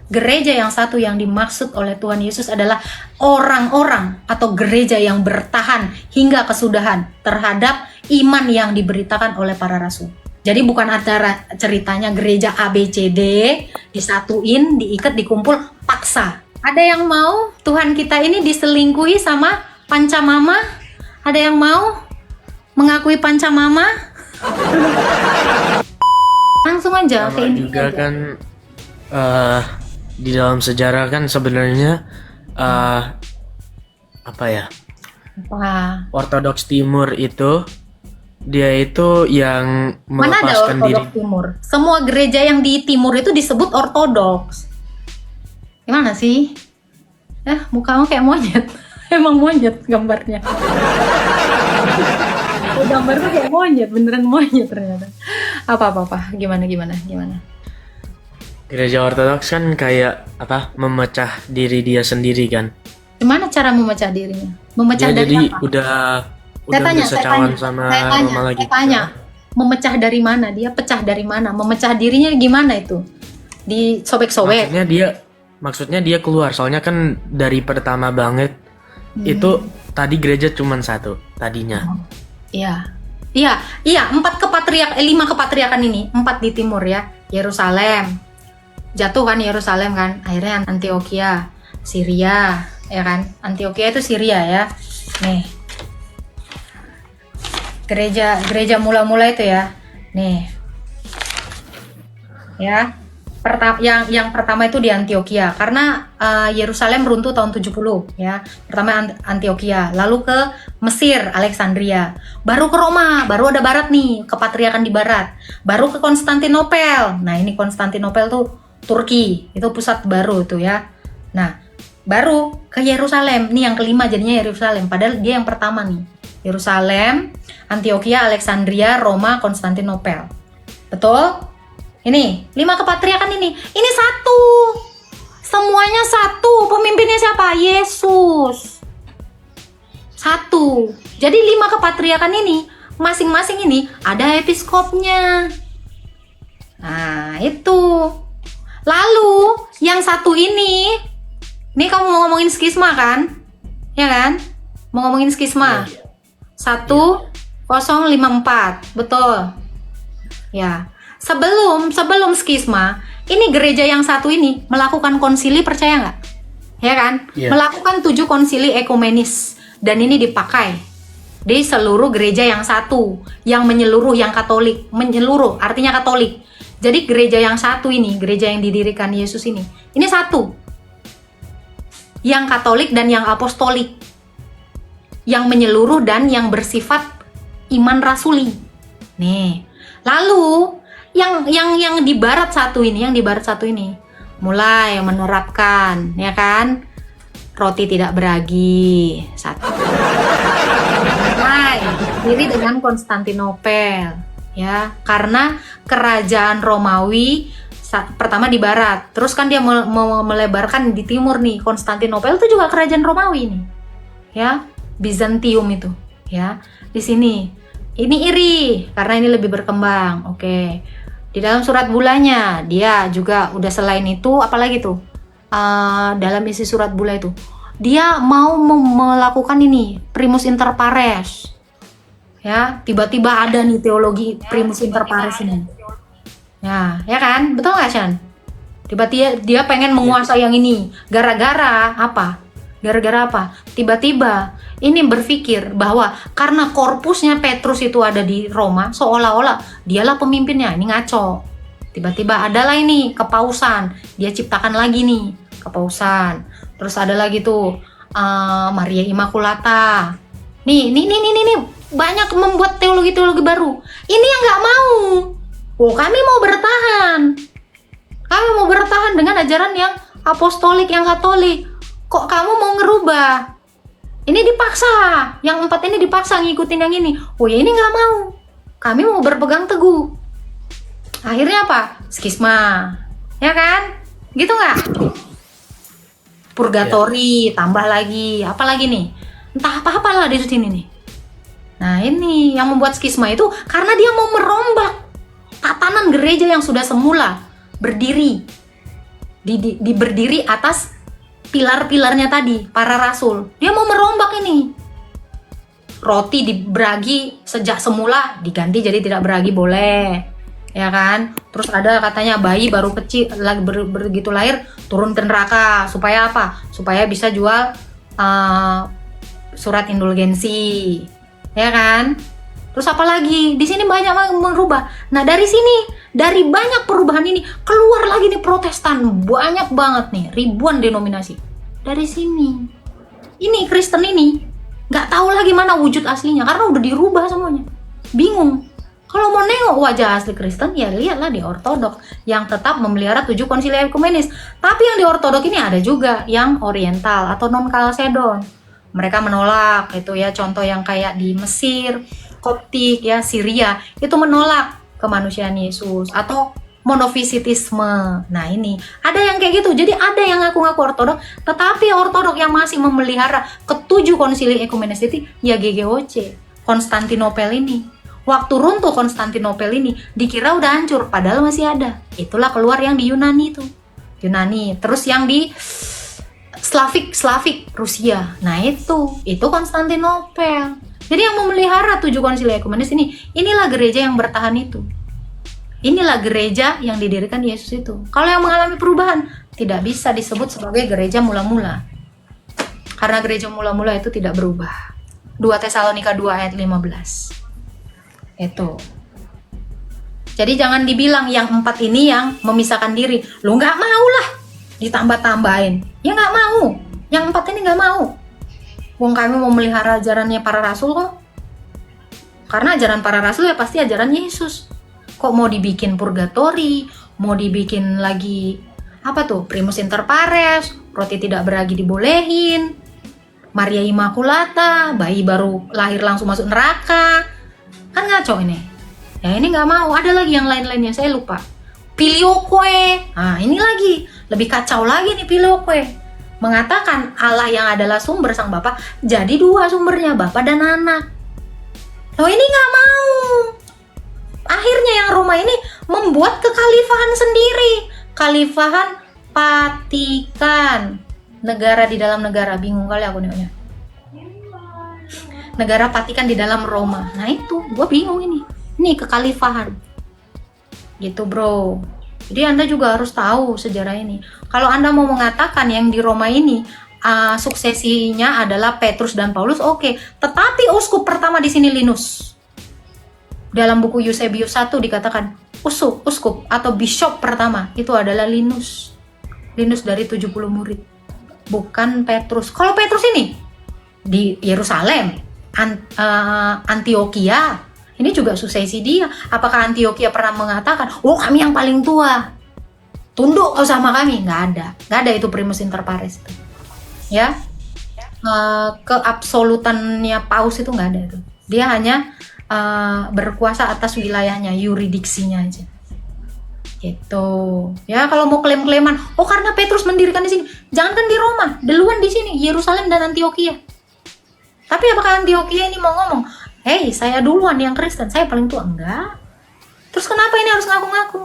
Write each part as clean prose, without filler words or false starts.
Gereja yang satu yang dimaksud oleh Tuhan Yesus adalah orang-orang atau gereja yang bertahan hingga kesudahan terhadap iman yang diberitakan oleh para rasul. Jadi bukan antara ceritanya gereja A, B, C, D disatuin, diikat, dikumpul, paksa. Ada yang mau Tuhan kita ini diselingkuhi sama pancamama? Ada yang mau mengakui pancamama? Langsung aja Sama juga kan di dalam sejarah kan sebenarnya apa ya? Wah, Ortodoks Timur itu dia itu yang mana ada melepaskan diri. ortodoks timur? Semua gereja yang di timur itu disebut ortodoks. Gimana sih? Mukamu kayak monyet. Emang monyet gambarnya. Gambarnya kayak monyet, beneran monyet ternyata. Apa? Gimana? Gereja Ortodoks kan kayak apa? Memecah diri dia sendiri kan. Gimana cara memecah dirinya? Memecah Dia dari jadi apa? udah Saya tanya, secawan sama Roma lagi. saya tanya. Memecah dari mana? Dia pecah dari mana? Memecah dirinya gimana itu? Disobek-sobek? Maksudnya dia keluar, soalnya kan dari pertama banget itu tadi gereja cuma satu tadinya. Iya, 5 kepatriakan ini, 4 di timur ya. Yerusalem. Jatuh kan Yerusalem kan. Akhirnya Antioquia, Syria, ya kan? Antioquia itu Syria ya. Nih. Gereja mula-mula itu ya. Nih. Ya. Yang pertama itu di Antioquia karena Yerusalem runtuh tahun 70 ya. Pertama Antioquia, lalu ke Mesir, Alexandria, baru ke Roma, baru ada barat nih, kepatriakan di barat. Baru ke Konstantinopel. Nah, ini Konstantinopel tuh Turki, itu pusat baru tuh ya. Nah, baru ke Yerusalem. Nih yang kelima jadinya Yerusalem, padahal dia yang pertama nih. Yerusalem, Antioquia, Alexandria, Roma, Konstantinopel. Betul? Ini 5 kepatriakan ini satu, semuanya satu. Pemimpinnya siapa? Yesus. Satu. Jadi 5 kepatriakan ini masing-masing ini ada episkopnya. Nah itu. Lalu yang satu ini kamu mau ngomongin skisma kan? Ya kan? Mau ngomongin skisma. 1054, betul. Ya. Sebelum skisma, ini gereja yang satu ini melakukan konsili, percaya nggak? Ya kan? Yeah. Melakukan 7 konsili ekumenis dan ini dipakai di seluruh gereja yang satu, yang menyeluruh, yang Katolik, menyeluruh artinya Katolik. Jadi gereja yang satu ini, gereja yang didirikan Yesus ini satu, yang Katolik dan yang Apostolik, yang menyeluruh dan yang bersifat iman rasuli. Nih, lalu yang di barat satu ini, mulai menerapkan, ya kan, roti tidak beragi, satu. Mulai diri dengan Konstantinopel, ya, karena kerajaan Romawi pertama di barat, terus kan dia mau melebarkan di timur nih. Konstantinopel itu juga kerajaan Romawi nih, ya, Bizantium itu, ya, di sini. Ini iri karena ini lebih berkembang, oke. Di dalam surat bulanya dia juga udah, selain itu apalagi tuh dalam isi surat bula itu dia mau melakukan ini primus inter pares, ya. Tiba-tiba ada nih teologi primus inter pares ini, ya kan, betul nggak Shan? Tiba-tiba dia pengen menguasai yang ini gara-gara apa? Tiba-tiba ini berpikir bahwa karena korpusnya Petrus itu ada di Roma, seolah-olah dialah pemimpinnya. Ini ngaco. Tiba-tiba adalah ini kepausan, dia ciptakan lagi nih kepausan. Terus ada lagi tuh Maria Immaculata. Nih banyak membuat teologi baru. Ini yang nggak mau. Kami mau bertahan dengan ajaran yang apostolik, yang Katolik. Kok kamu mau ngerubah? Ini dipaksa, yang 4 ini dipaksa ngikutin yang ini. Oh ya, ini nggak mau. Kami mau berpegang teguh. Akhirnya apa? Skisma, ya kan? Gitu nggak? Purgatori, tambah lagi, apa lagi nih? Entah apa-apa lah di sini nih. Nah ini yang membuat skisma itu karena dia mau merombak tatanan gereja yang sudah semula berdiri. berdiri atas pilar-pilarnya tadi, para rasul. Dia mau merombak ini. Roti diberagi sejak semula diganti jadi tidak beragi boleh, ya kan? Terus ada katanya bayi baru kecil lagi begitu lahir turun ke neraka supaya apa? Supaya bisa jual surat indulgensi, ya kan? Terus apa lagi? Di sini banyak merubah. Nah dari sini, dari banyak perubahan ini keluar lagi nih Protestan, banyak banget nih, ribuan denominasi. Dari sini, ini Kristen ini nggak tahu lagi mana wujud aslinya karena udah dirubah semuanya, bingung. Kalau mau nengok wajah asli Kristen ya lihatlah di Ortodok yang tetap memelihara 7 konsili ekumenis. Tapi yang di Ortodok ini ada juga yang Oriental atau non Kalsedon. Mereka menolak itu ya, contoh yang kayak di Mesir, Koptik ya, Syria itu menolak kemanusiaan Yesus atau monofisitisme. Nah ini ada yang kayak gitu. Jadi ada yang ngaku-ngaku Ortodok, tetapi Ortodok yang masih memelihara ke-7 konsili ekumenis itu ya GGOC, Konstantinopel ini. Waktu runtuh Konstantinopel ini dikira udah hancur, padahal masih ada. Itulah keluar yang di Yunani itu. Yunani, terus yang di Slavik Rusia. Nah itu Konstantinopel. Jadi yang memelihara 7 konsili ekumenis ini, inilah gereja yang bertahan itu. Inilah gereja yang didirikan Yesus itu. Kalau yang mengalami perubahan tidak bisa disebut sebagai gereja mula-mula. Karena gereja mula-mula itu tidak berubah. 2 Tesalonika 2 ayat 15. Itu. Jadi jangan dibilang yang 4 ini yang memisahkan diri. Lu nggak mau lah ditambah-tambahin. Ya nggak mau. Yang 4 ini nggak mau. Wong kami mau melihara ajarannya para rasul kok. Karena ajaran para rasul ya pasti ajaran Yesus. Kok mau dibikin purgatori, mau dibikin lagi apa tuh? Primus inter pares, roti tidak beragi dibolehin, Maria Immaculata, bayi baru lahir langsung masuk neraka. Kan ngaco ini. Ya ini nggak mau. Ada lagi yang lain-lainnya saya lupa. Filioque. Nah ini lagi lebih kacau lagi nih Filioque. Mengatakan Allah yang adalah sumber sang Bapa jadi 2 sumbernya, Bapa dan Anak. Loh ini nggak mau. Akhirnya yang Roma ini membuat kekhalifahan sendiri. Khalifahan Vatikan. Negara di dalam negara. Bingung kali aku nih. Negara Vatikan di dalam Roma. Nah itu, gue bingung ini. Ini kekhalifahan. Gitu bro. Jadi Anda juga harus tahu sejarah ini. Kalau Anda mau mengatakan yang di Roma ini suksesinya adalah Petrus dan Paulus, oke. Tetapi uskup pertama di sini Linus. Dalam buku Eusebius 1 dikatakan uskup atau bishop pertama itu adalah Linus. Linus dari 70 murid. Bukan Petrus. Kalau Petrus ini di Yerusalem, Antioquia, ini juga suksesi dia. Apakah Antioquia pernah mengatakan, oh kami yang paling tua, tunduk sama kami? Nggak ada itu primus inter pares itu. Ya, keabsolutannya paus itu nggak ada itu. Dia hanya berkuasa atas wilayahnya, yuridiksinya aja. Gitu. Ya kalau mau klaim-klaiman, oh karena Petrus mendirikan di sini, jangankan di Roma, duluan di sini, Yerusalem dan Antioquia. Tapi apakah Antioquia ini mau ngomong, hey saya duluan yang Kristen, saya paling tua? Enggak. Terus kenapa ini harus ngaku-ngaku?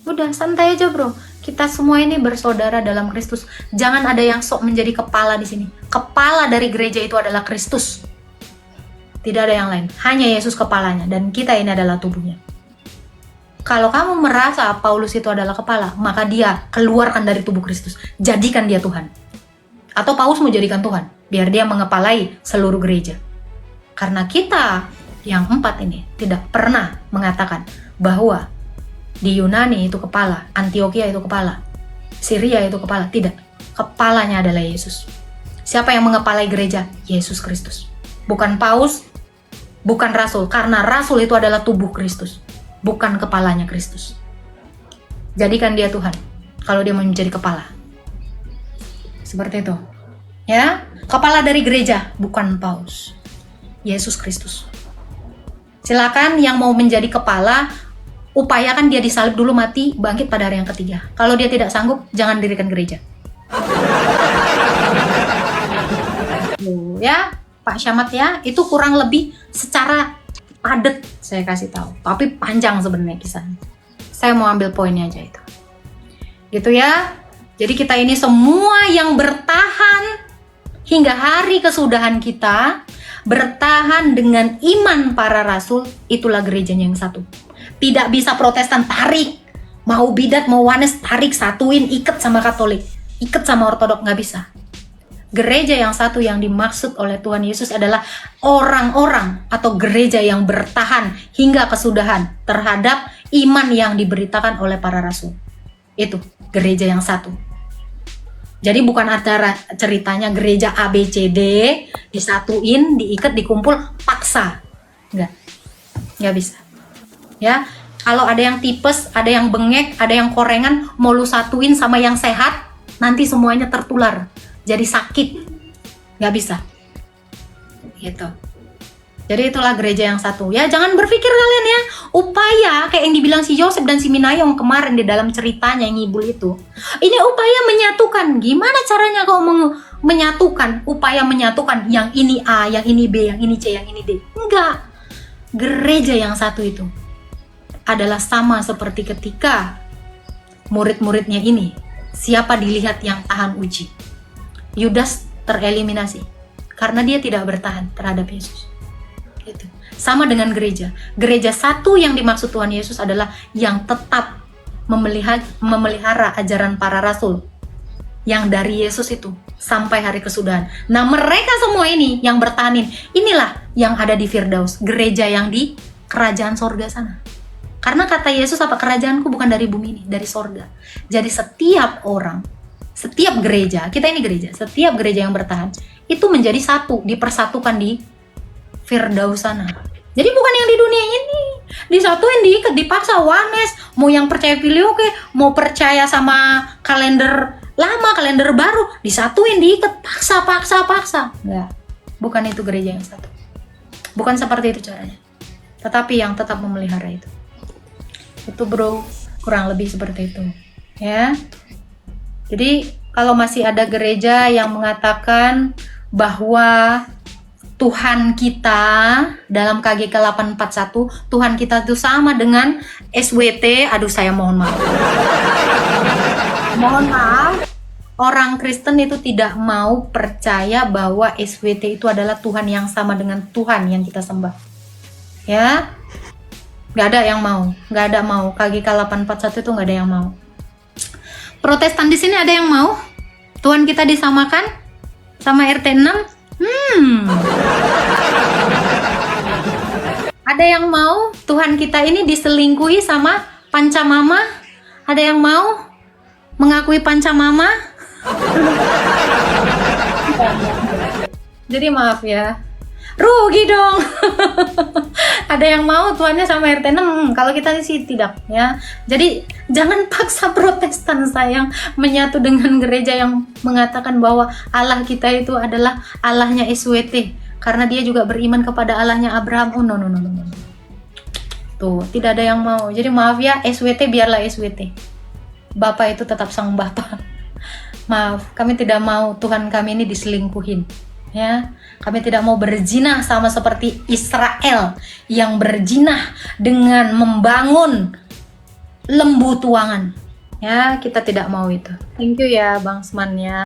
Udah santai aja bro. Kita semua ini bersaudara dalam Kristus. Jangan ada yang sok menjadi kepala di sini. Kepala dari gereja itu adalah Kristus. Tidak ada yang lain. Hanya Yesus kepalanya dan kita ini adalah tubuhnya. Kalau kamu merasa Paulus itu adalah kepala, maka dia keluarkan dari tubuh Kristus. Jadikan dia Tuhan. Atau Paulus mau jadikan Tuhan, biar dia mengepalai seluruh gereja. Karena kita yang 4 ini tidak pernah mengatakan bahwa di Yunani itu kepala, Antioquia itu kepala, Syria itu kepala. Tidak. Kepalanya adalah Yesus. Siapa yang mengepalai gereja? Yesus Kristus. Bukan Paus, bukan Rasul. Karena Rasul itu adalah tubuh Kristus. Bukan kepalanya Kristus. Jadikan dia Tuhan. Kalau dia mau menjadi kepala. Seperti itu. Ya, kepala dari gereja, bukan Paus. Yesus Kristus. Silakan yang mau menjadi kepala, upayakan dia disalib dulu, mati, bangkit pada hari yang ketiga. Kalau dia tidak sanggup, jangan dirikan gereja. Ya, Pak Syamat ya, itu kurang lebih secara padat saya kasih tahu. Tapi panjang sebenarnya kisahnya. Saya mau ambil poinnya aja itu. Gitu ya. Jadi kita ini semua yang bertahan hingga hari kesudahan kita, bertahan dengan iman para rasul, itulah gerejanya yang satu. Tidak bisa Protestan tarik, mau bidat, mau wanes, tarik, satuin, ikat sama Katolik, ikat sama Ortodok, nggak bisa. Gereja yang satu yang dimaksud oleh Tuhan Yesus adalah orang-orang atau gereja yang bertahan hingga kesudahan terhadap iman yang diberitakan oleh para rasul. Itu gereja yang satu. Jadi bukan ada ceritanya gereja ABCD disatuin, diikat, dikumpul, paksa. Nggak bisa. Ya, kalau ada yang tipes, ada yang bengek, ada yang korengan, mau lu satuin sama yang sehat, nanti semuanya tertular. Jadi sakit, nggak bisa, gitu. Jadi itulah gereja yang satu. Ya jangan berpikir kalian ya, upaya kayak yang dibilang si Yosef dan si Minayong kemarin di dalam ceritanya yang ngibul itu. Ini upaya menyatukan. Gimana caranya kau menyatukan? Upaya menyatukan yang ini A, yang ini B, yang ini C, yang ini D. Enggak. Gereja yang satu itu adalah sama seperti ketika murid-muridnya ini. Siapa dilihat yang tahan uji? Yudas tereliminasi karena dia tidak bertahan terhadap Yesus. Itu sama dengan gereja. Gereja satu yang dimaksud Tuhan Yesus adalah yang tetap memelihara ajaran para rasul yang dari Yesus itu sampai hari kesudahan. Nah, mereka semua ini yang bertahanin, inilah yang ada di Firdaus, gereja yang di kerajaan sorga sana. Karena kata Yesus apa? Kerajaanku bukan dari bumi ini, dari sorga. Jadi setiap orang, setiap gereja, kita ini gereja, setiap gereja yang bertahan itu menjadi satu, dipersatukan di Firdaus sana. Jadi bukan yang di dunia ini, disatuin, diikat, dipaksa, wanes, mau yang percaya filioque, mau percaya sama kalender lama, kalender baru, disatuin, diikat, paksa. Enggak, bukan itu gereja yang satu. Bukan seperti itu caranya. Tetapi yang tetap memelihara itu. Itu bro, kurang lebih seperti itu. Ya. Jadi kalau masih ada gereja yang mengatakan bahwa Tuhan kita dalam KGK 841, Tuhan kita itu sama dengan SWT, aduh saya mohon maaf. Mohon maaf, orang Kristen itu tidak mau percaya bahwa SWT itu adalah Tuhan yang sama dengan Tuhan yang kita sembah. Ya, nggak ada yang mau, KGK 841 itu nggak ada yang mau. Protestan di sini ada yang mau Tuhan kita disamakan sama RT 6? Ada yang mau Tuhan kita ini diselingkuhi sama Pancamama? Ada yang mau mengakui Pancamama? Jadi maaf ya, rugi dong. Ada yang mau Tuhannya sama RT 6, kalau kita sih tidak ya. Jadi jangan paksa Protestan sayang menyatu dengan gereja yang mengatakan bahwa Allah kita itu adalah Allahnya SWT, karena dia juga beriman kepada Allahnya Abraham. Oh no. Tuh, tidak ada yang mau. Jadi maaf ya, SWT biarlah SWT. Bapak itu tetap sang Bapak. Maaf, kami tidak mau Tuhan kami ini diselingkuhin. Ya, kami tidak mau berzina sama seperti Israel yang berzina dengan membangun lembu tuangan. Ya, kita tidak mau itu. Thank you ya Bang Sman ya.